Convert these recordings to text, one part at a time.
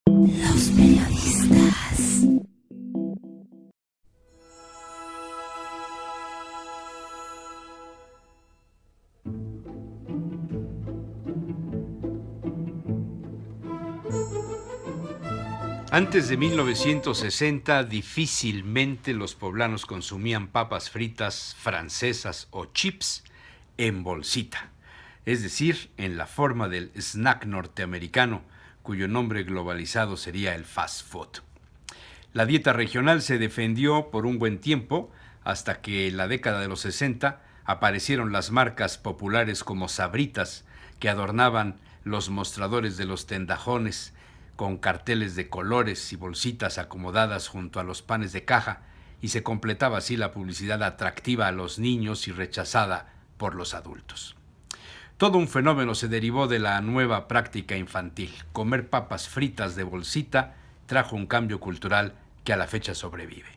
Los periodistas. Antes de 1960, difícilmente los poblanos consumían papas fritas francesas o chips en bolsita, es decir, en la forma del snack norteamericano, cuyo nombre globalizado sería el fast food. La dieta regional se defendió por un buen tiempo, hasta que en la década de los 60 aparecieron las marcas populares como Sabritas, que adornaban los mostradores de los tendajones con carteles de colores y bolsitas acomodadas junto a los panes de caja, y se completaba así la publicidad atractiva a los niños y rechazada por los adultos. Todo un fenómeno se derivó de la nueva práctica infantil. Comer papas fritas de bolsita trajo un cambio cultural que a la fecha sobrevive.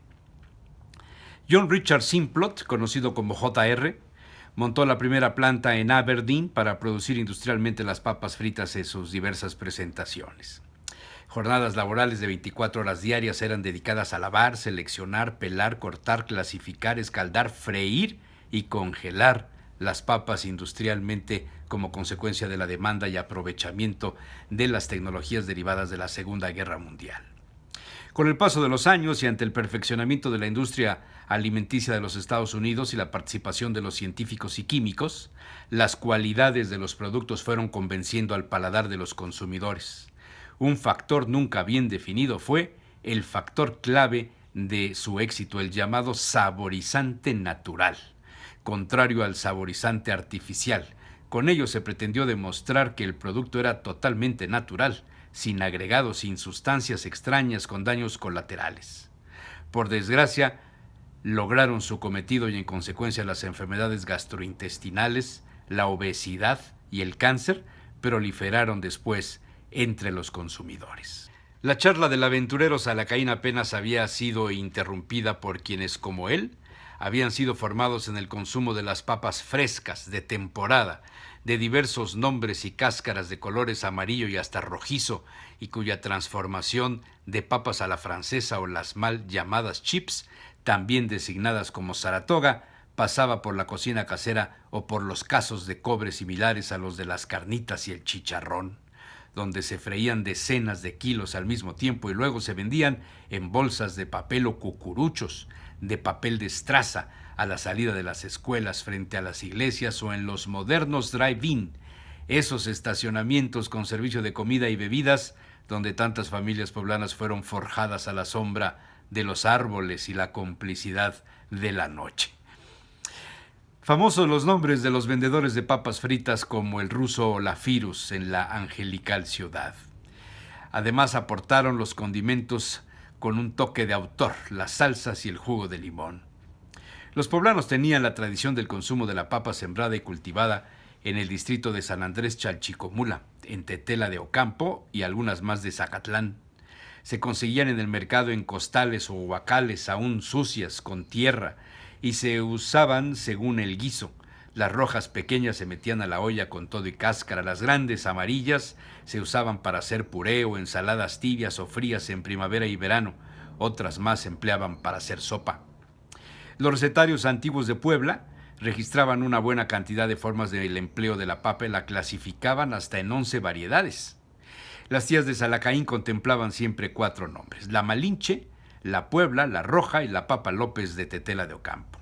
John Richard Simplot, conocido como JR, montó la primera planta en Aberdeen para producir industrialmente las papas fritas en sus diversas presentaciones. Jornadas laborales de 24 horas diarias eran dedicadas a lavar, seleccionar, pelar, cortar, clasificar, escaldar, freír y congelar las papas industrialmente como consecuencia de la demanda y aprovechamiento de las tecnologías derivadas de la Segunda Guerra Mundial. Con el paso de los años y ante el perfeccionamiento de la industria alimenticia de los Estados Unidos y la participación de los científicos y químicos, las cualidades de los productos fueron convenciendo al paladar de los consumidores. Un factor nunca bien definido fue el factor clave de su éxito, el llamado saborizante natural, contrario al saborizante artificial. Con ello se pretendió demostrar que el producto era totalmente natural, sin agregados, sin sustancias extrañas con daños colaterales. Por desgracia, lograron su cometido y en consecuencia las enfermedades gastrointestinales, la obesidad y el cáncer proliferaron después entre los consumidores. La charla del aventurero Salacaín apenas había sido interrumpida por quienes, como él, habían sido formados en el consumo de las papas frescas, de temporada, de diversos nombres y cáscaras de colores amarillo y hasta rojizo, y cuya transformación de papas a la francesa o las mal llamadas chips, también designadas como Saratoga, pasaba por la cocina casera o por los casos de cobre similares a los de las carnitas y el chicharrón, donde se freían decenas de kilos al mismo tiempo y luego se vendían en bolsas de papel o cucuruchos, de papel de estraza, a la salida de las escuelas, frente a las iglesias o en los modernos drive-in, esos estacionamientos con servicio de comida y bebidas donde tantas familias poblanas fueron forjadas a la sombra de los árboles y la complicidad de la noche. Famosos los nombres de los vendedores de papas fritas como el ruso Olafirus en la angelical ciudad. Además aportaron los condimentos con un toque de autor, las salsas y el jugo de limón. Los poblanos tenían la tradición del consumo de la papa sembrada y cultivada en el distrito de San Andrés Chalchicomula, en Tetela de Ocampo y algunas más de Zacatlán. Se conseguían en el mercado en costales o huacales aún sucias, con tierra, y se usaban según el guiso. Las rojas pequeñas se metían a la olla con todo y cáscara, las grandes amarillas se usaban para hacer puré o ensaladas tibias o frías en primavera y verano, otras más se empleaban para hacer sopa. Los recetarios antiguos de Puebla registraban una buena cantidad de formas del empleo de la papa y la clasificaban hasta en 11 variedades. Las tías de Salacaín contemplaban siempre 4 nombres: la Malinche, la Puebla, la Roja y la Papa López de Tetela de Ocampo.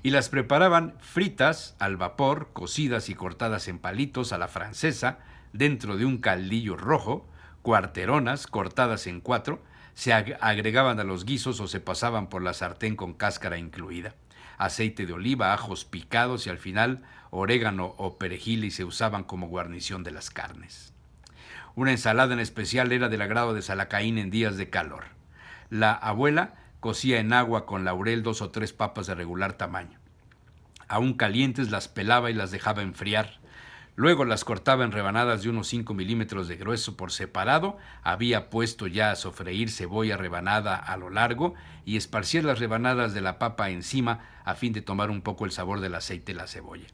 Y las preparaban fritas, al vapor, cocidas y cortadas en palitos a la francesa, dentro de un caldillo rojo, cuarteronas cortadas en 4, se agregaban a los guisos o se pasaban por la sartén con cáscara incluida. Aceite de oliva, ajos picados y al final orégano o perejil y se usaban como guarnición de las carnes. Una ensalada en especial era del agrado de Salacaín en días de calor. La abuela cocía en agua con laurel 2 o 3 papas de regular tamaño. Aún calientes las pelaba y las dejaba enfriar. Luego las cortaba en rebanadas de unos 5 milímetros de grueso por separado. Había puesto ya a sofreír cebolla rebanada a lo largo y esparcía las rebanadas de la papa encima a fin de tomar un poco el sabor del aceite de la cebolla.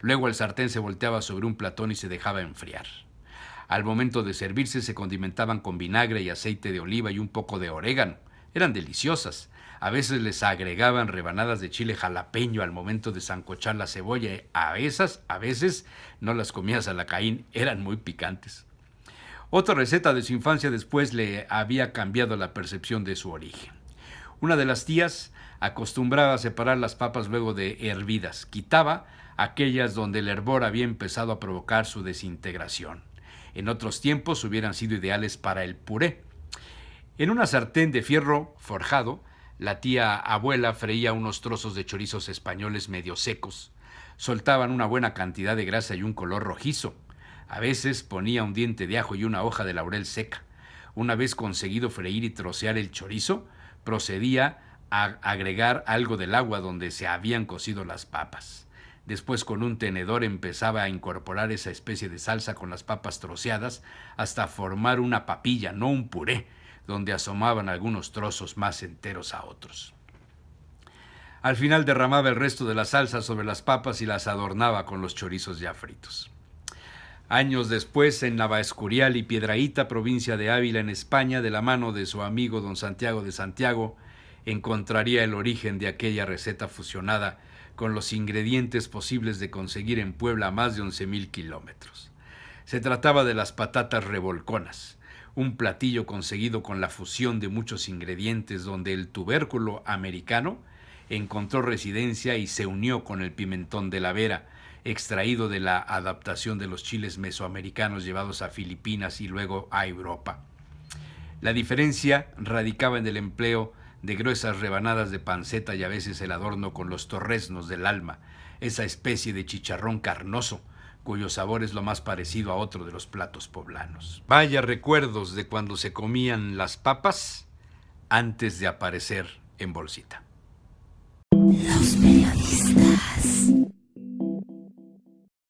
Luego el sartén se volteaba sobre un platón y se dejaba enfriar. Al momento de servirse se condimentaban con vinagre y aceite de oliva y un poco de orégano. Eran deliciosas. A veces les agregaban rebanadas de chile jalapeño al momento de sancochar la cebolla. A veces no las comías a la Caín, eran muy picantes. Otra receta de su infancia después le había cambiado la percepción de su origen. Una de las tías acostumbraba a separar las papas luego de hervidas. Quitaba aquellas donde el hervor había empezado a provocar su desintegración. En otros tiempos hubieran sido ideales para el puré. En una sartén de fierro forjado, la tía abuela freía unos trozos de chorizos españoles medio secos. Soltaban una buena cantidad de grasa y un color rojizo. A veces ponía un diente de ajo y una hoja de laurel seca. Una vez conseguido freír y trocear el chorizo, procedía a agregar algo del agua donde se habían cocido las papas. Después con un tenedor empezaba a incorporar esa especie de salsa con las papas troceadas hasta formar una papilla, no un puré, donde asomaban algunos trozos más enteros a otros. Al final derramaba el resto de la salsa sobre las papas y las adornaba con los chorizos ya fritos. Años después, en Navaescurial y Piedrahíta, provincia de Ávila, en España, de la mano de su amigo don Santiago de Santiago, encontraría el origen de aquella receta fusionada con los ingredientes posibles de conseguir en Puebla a más de 11,000 kilómetros. Se trataba de las patatas revolconas, un platillo conseguido con la fusión de muchos ingredientes donde el tubérculo americano encontró residencia y se unió con el pimentón de la Vera, extraído de la adaptación de los chiles mesoamericanos llevados a Filipinas y luego a Europa. La diferencia radicaba en el empleo de gruesas rebanadas de panceta y a veces el adorno con los torreznos del alma, esa especie de chicharrón carnoso, cuyo sabor es lo más parecido a otro de los platos poblanos. Vaya recuerdos de cuando se comían las papas antes de aparecer en bolsita. Los periodistas.